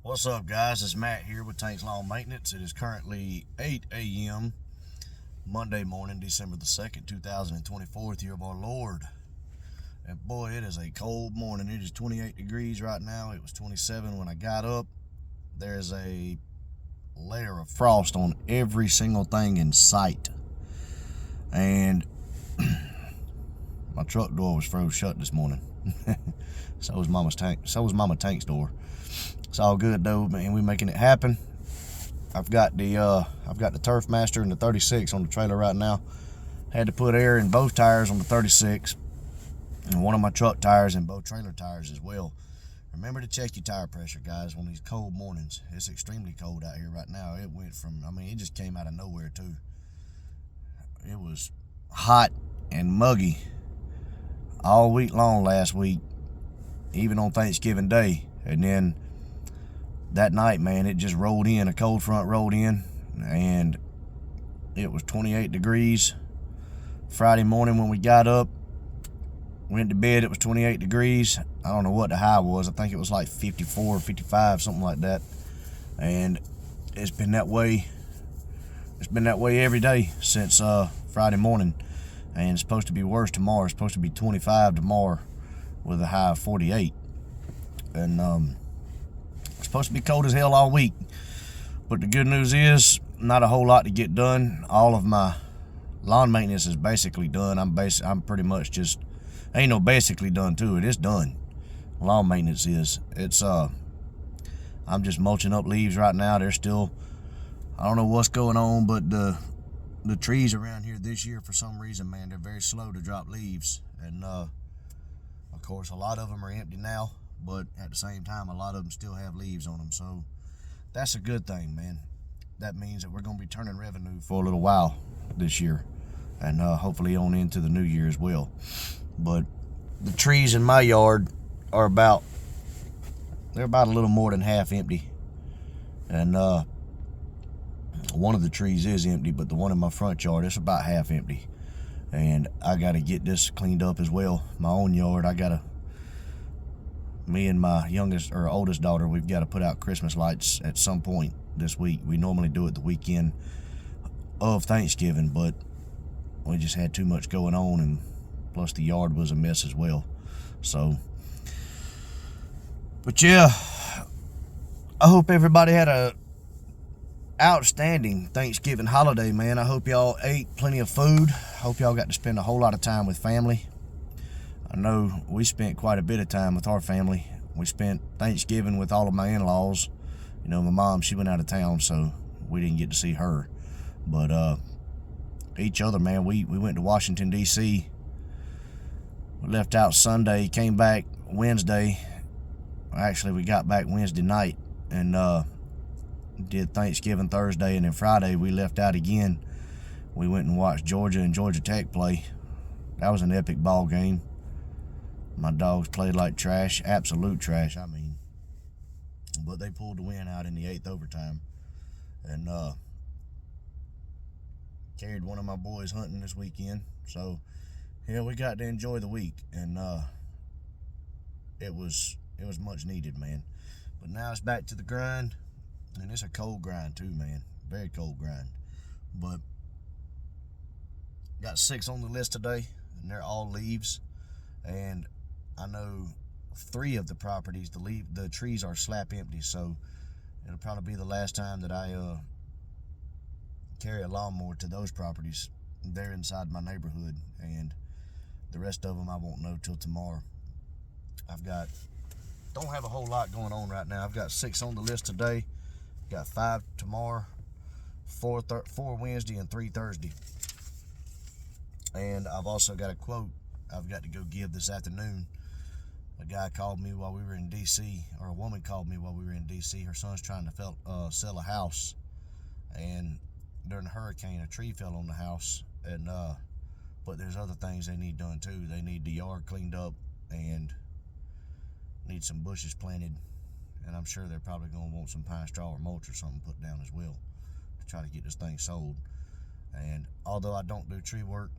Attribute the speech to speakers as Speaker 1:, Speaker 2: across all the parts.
Speaker 1: What's up, guys? It's Matt here with Tanks Lawn Maintenance. It is currently 8 a.m. Monday morning, December the 2nd, 2024, year of our Lord. And boy, it is a cold morning. It is 28 degrees right now. It was 27 when I got up. There's a layer of frost on every single thing in sight. And my truck door was froze shut this morning. So was Mama Tank's door. It's all good though, man. We're making it happen. I've got the Turf Master and the 36 on the trailer right now. Had to put air in both tires on the 36 and one of my truck tires and both trailer tires as well. Remember to check your tire pressure, guys, on these cold mornings. It's extremely cold out here right now. It went from, it just came out of nowhere too. It was hot and muggy all week long last week, even on Thanksgiving Day. And then that night, man, it just rolled in. A cold front rolled in, and it was 28 degrees. Friday morning when we got up, went to bed, it was 28 degrees. I don't know what the high was. I think it was like 54, 55, something like that. And it's been that way. It's been that way every day since Friday morning. And it's supposed to be worse tomorrow. It's supposed to be 25 tomorrow with a high of 48. And it's supposed to be cold as hell all week. But the good news is, not a whole lot to get done. All of my lawn maintenance is basically done. I'm pretty much just, ain't no basically done to it. It's done. Lawn maintenance is. I'm just mulching up leaves right now. They're still, I don't know what's going on, but the trees around here this year, for some reason, man, they're very slow to drop leaves. And of course, a lot of them are empty now, but at the same time, a lot of them still have leaves on them. So that's a good thing, man. That means that we're going to be turning revenue for a little while this year, and hopefully on into the new year as well. But the trees in my yard are about a little more than half empty. And one of the trees is empty, but the one in my front yard, it's about half empty. And I got to get this cleaned up as well. My own yard, me and my oldest daughter, we've got to put out Christmas lights at some point this week. We normally do it the weekend of Thanksgiving, but we just had too much going on, and plus the yard was a mess as well. So, but yeah, I hope everybody had a outstanding Thanksgiving holiday, man. I hope y'all ate plenty of food. Hope y'all got to spend a whole lot of time with family. I know we spent quite a bit of time with our family. We spent Thanksgiving with all of my in-laws. You know, my mom, she went out of town, so we didn't get to see her. But each other, man, we went to Washington, D.C. We left out Sunday, came back Wednesday. Actually, we got back Wednesday night and did Thanksgiving Thursday, and then Friday we left out again. We went and watched Georgia and Georgia Tech play. That was an epic ball game. My dogs played like trash, absolute trash, but they pulled the win out in the 8th overtime. And carried one of my boys hunting this weekend, so yeah, we got to enjoy the week, and it was much needed, man. But now it's back to the grind. And it's a cold grind too, man. Very cold grind. But got 6 on the list today, and they're all leaves. And I know 3 of the properties, the trees are slap empty, so it'll probably be the last time that I carry a lawnmower to those properties. They're inside my neighborhood, and the rest of them I won't know till tomorrow. Don't have a whole lot going on right now. I've got 6 on the list today. Got 5 tomorrow, 4 Wednesday, and 3 Thursday. And I've also got a quote I've got to go give this afternoon. A guy called me while we were in D.C., or a woman called me while we were in D.C. Her son's trying to sell a house, and during the hurricane, a tree fell on the house. And but there's other things they need done too. They need the yard cleaned up and need some bushes planted. And I'm sure they're probably going to want some pine straw or mulch or something put down as well to try to get this thing sold. And although I don't do tree work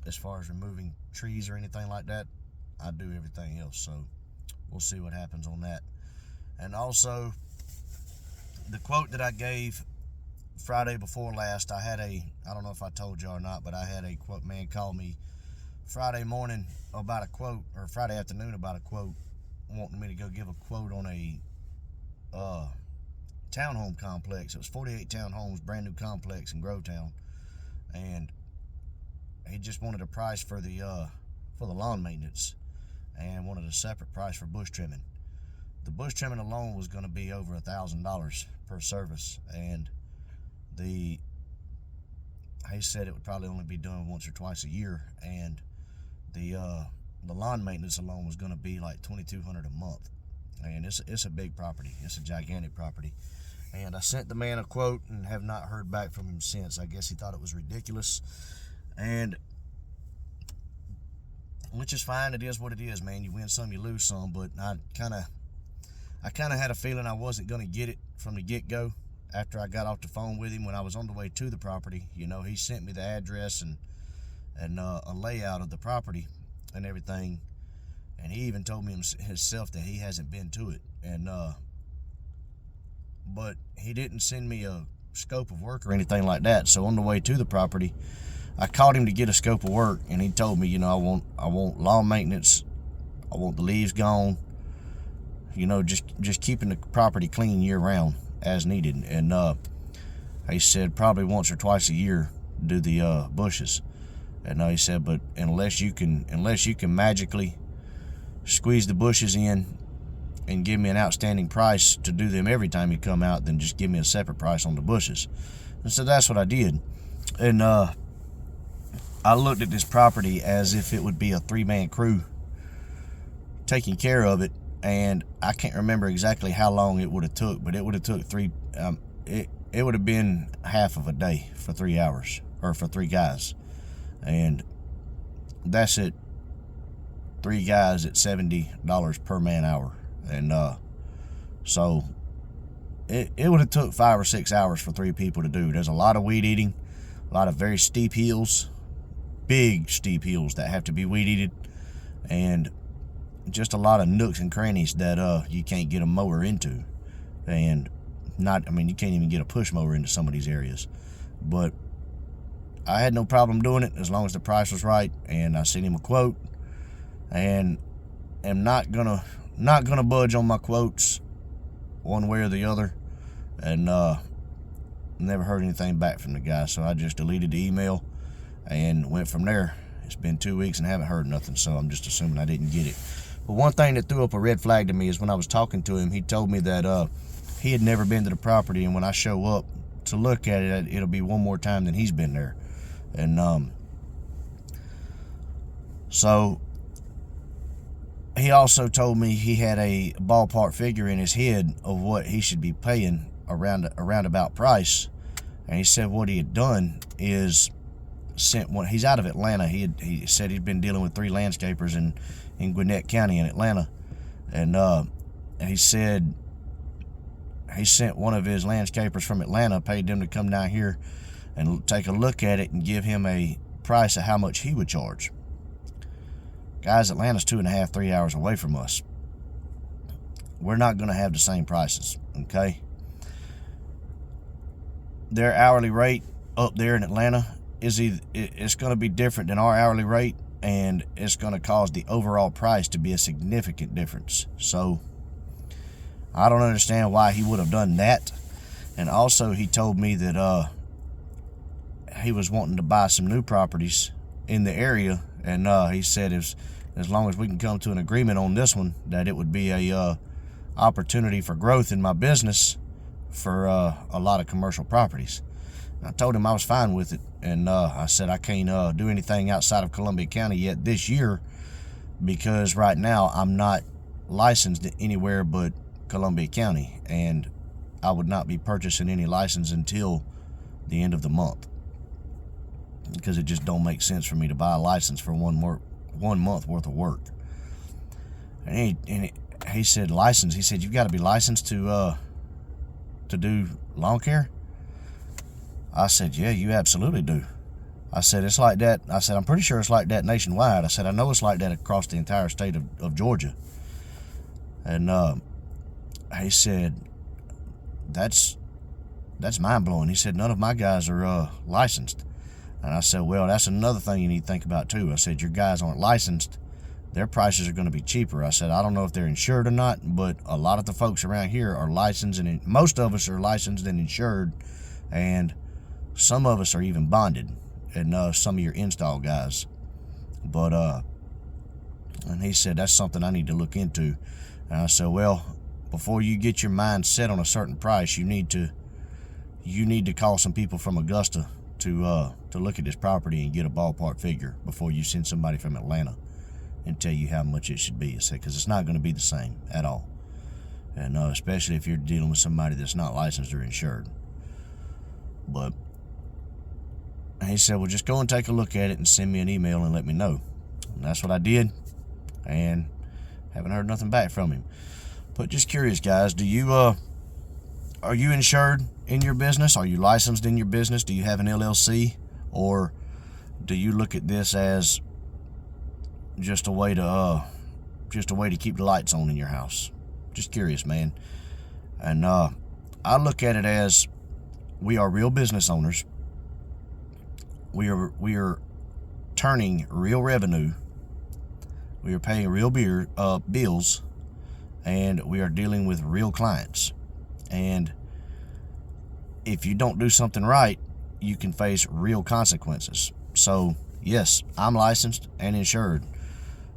Speaker 1: as far as removing trees or anything like that, I do everything else. So we'll see what happens on that. And also, the quote that I gave Friday before last, I don't know if I told you or not, but I had a quote man call me Friday morning about a quote, or Friday afternoon about a quote, wanting me to go give a quote on a townhome complex. It was 48 townhomes, brand new complex in Grovetown, and he just wanted a price for the lawn maintenance and wanted a separate price for bush trimming. The bush trimming alone was going to be over $1,000 per service, and he said it would probably only be done once or twice a year, and the lawn maintenance alone was going to be like $2,200 a month. And it's a big property. It's a gigantic property. And I sent the man a quote and have not heard back from him since. I guess he thought it was ridiculous, and which is fine. It is what it is, man. You win some, you lose some. But I kind of had a feeling I wasn't going to get it from the get-go. After I got off the phone with him, when I was on the way to the property, you know, he sent me the address and a layout of the property and everything, and he even told me himself that he hasn't been to it, and but he didn't send me a scope of work or anything like that. So on the way to the property, I called him to get a scope of work, and he told me, you know, I want lawn maintenance, I want the leaves gone, you know, just keeping the property clean year round as needed. And he said probably once or twice a year do the bushes. And he said, but unless you can magically squeeze the bushes in and give me an outstanding price to do them every time you come out, then just give me a separate price on the bushes. And so that's what I did. And I looked at this property as if it would be a 3-man crew taking care of it, and I can't remember exactly how long it would have took, but it would have took it would have been half of a day for 3 hours, or for 3 guys. And that's it, 3 guys at $70 per man hour. And so it would have took 5 or 6 hours for 3 people to do. There's a lot of weed eating, a lot of very steep hills, big steep hills that have to be weed eated, and just a lot of nooks and crannies that you can't get a mower into. And you can't even get a push mower into some of these areas. But I had no problem doing it as long as the price was right, and I sent him a quote, and am not gonna budge on my quotes one way or the other. And never heard anything back from the guy, so I just deleted the email and went from there. It's been 2 weeks and haven't heard nothing, so I'm just assuming I didn't get it. But one thing that threw up a red flag to me is when I was talking to him, he told me that he had never been to the property, and when I show up to look at it, it'll be one more time than he's been there. And so he also told me he had a ballpark figure in his head of what he should be paying around about price. And he said what he had done is sent one. He's out of Atlanta. He said he'd been dealing with 3 landscapers in Gwinnett County in Atlanta, and he said he sent one of his landscapers from Atlanta, paid them to come down here and take a look at it and give him a price of how much he would charge. Guys, Atlanta's 2.5, 3 hours away from us. We're not going to have the same prices, okay? Their hourly rate up there in Atlanta it's going to be different than our hourly rate, and it's going to cause the overall price to be a significant difference. So I don't understand why he would have done that. And also, he told me that he was wanting to buy some new properties in the area, and he said as long as we can come to an agreement on this one, that it would be a opportunity for growth in my business for a lot of commercial properties. I told him I was fine with it, and I said I can't do anything outside of Columbia County yet this year, because right now I'm not licensed anywhere but Columbia County, and I would not be purchasing any license until the end of the month, because it just don't make sense for me to buy a license for 1 month worth of work. And he said license. He said, you've got to be licensed to do lawn care. I said, yeah, you absolutely do. I said, it's like that. I said, I'm pretty sure it's like that nationwide. I said, I know it's like that across the entire state of Georgia. And he said, that's that's mind-blowing. He said, none of my guys are licensed. And I said, well, that's another thing you need to think about too. I said, your guys aren't licensed. Their prices are going to be cheaper. I said, I don't know if they're insured or not, but a lot of the folks around here are licensed, and most of us are licensed and insured, and some of us are even bonded, and some of your install guys. But and he said, that's something I need to look into. And I said, well, before you get your mind set on a certain price, you need to call some people from Augusta to look at this property and get a ballpark figure before you send somebody from Atlanta and tell you how much it should be. I said, because it's not going to be the same at all, and especially if you're dealing with somebody that's not licensed or insured. But he said, well, just go and take a look at it and send me an email and let me know. And that's what I did, and haven't heard nothing back from him. But just curious, guys, are you insured in your business? Are you licensed in your business? Do you have an LLC? Or do you look at this as just a way to keep the lights on in your house? Just curious, man. And I look at it as we are real business owners. We are turning real revenue. We are paying real bills, and we are dealing with real clients. And if you don't do something right, you can face real consequences. So yes, I'm licensed and insured,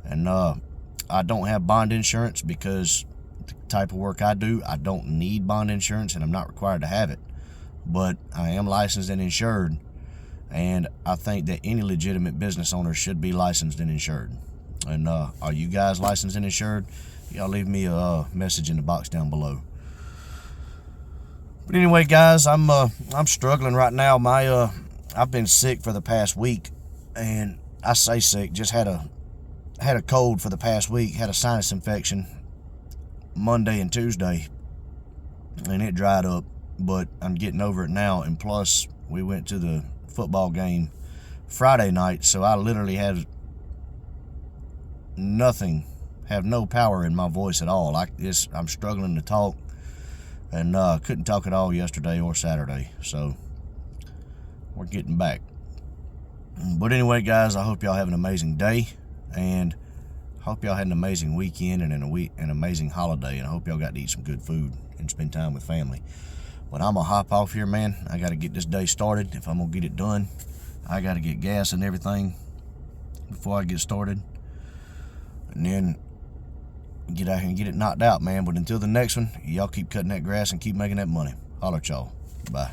Speaker 1: and I don't have bond insurance because the type of work I do, I don't need bond insurance, and I'm not required to have it. But I am licensed and insured, and I think that any legitimate business owner should be licensed and insured. And are you guys licensed and insured? Y'all leave me a message in the box down below. But anyway, guys, I'm struggling right now. I've been sick for the past week, and I say sick, just had a cold for the past week, had a sinus infection Monday and Tuesday, and it dried up, but I'm getting over it now. And plus, we went to the football game Friday night, so I literally have no power in my voice at all. I'm struggling to talk, and couldn't talk at all yesterday or Saturday, so we're getting back. But anyway, guys, I hope y'all have an amazing day, and hope y'all had an amazing weekend and an amazing holiday, and I hope y'all got to eat some good food and spend time with family. But I'm gonna hop off here, man. I got to get this day started. If I'm gonna get it done, I got to get gas and everything before I get started, and then get out here and get it knocked out, man. But until the next one, y'all keep cutting that grass and keep making that money. Holler at y'all. Bye.